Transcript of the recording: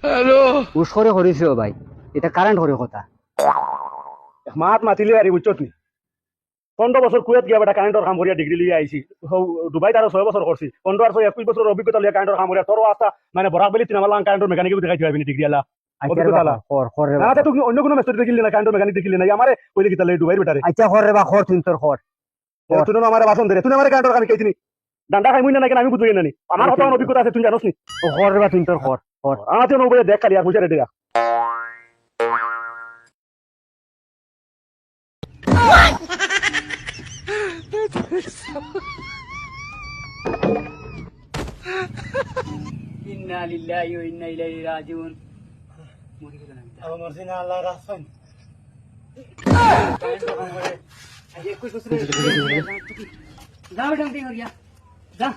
Hello উস করে করিছো ভাই, এটা কারেন্ট করে কথা। মাত মাতিলে আর বুঝছত নি 15 বছর কুয়েত গিয়া বেটা কারেন্টর কাম করিয়া ডিগ্রি লিয়ে আইছি দুবাই তার 6 বছর করছি 15 আর 21 বছর অভিজ্ঞতা লিয়ে কারেন্টর কাম করিয়া তোর আস্থা মানে বরাক বেলি তিন আমার কারেন্টর মেকানিক দেখাইতে পারবি ডিগ্রি আলা অভিজ্ঞতা আলা না তুই অন্য কোনো মেস্টর দেখিলি না কারেন্টর মেকানিক দেখিলি না আমারে কইলে কি তাহলে দুবাইর বেটারে আচ্ছা খর রে বা খর, তুই তোর খর তুই না আমারে বাসন দে তুই আমারে কারেন্টর কাম কেছিনি ডান্ডা খাইমুই না কেন আমি বুঝবই না নি আমার কত অভিজ্ঞতা আছে তুই জানোস নি ও খর রে বা, তুই তোর খর খর। আমার তুই নবরে দেখ খালি আর বুঝারে দেখা ইন্না লিল্লাহি ওয়া ইন্না ইলাইহি রাজিউন। মরি গেল না আমার মরসিনা আল্লাহ রাহমান কারেন্ট কাম করে আজ 21 বছর যা বেটা উঠে গিয়া যা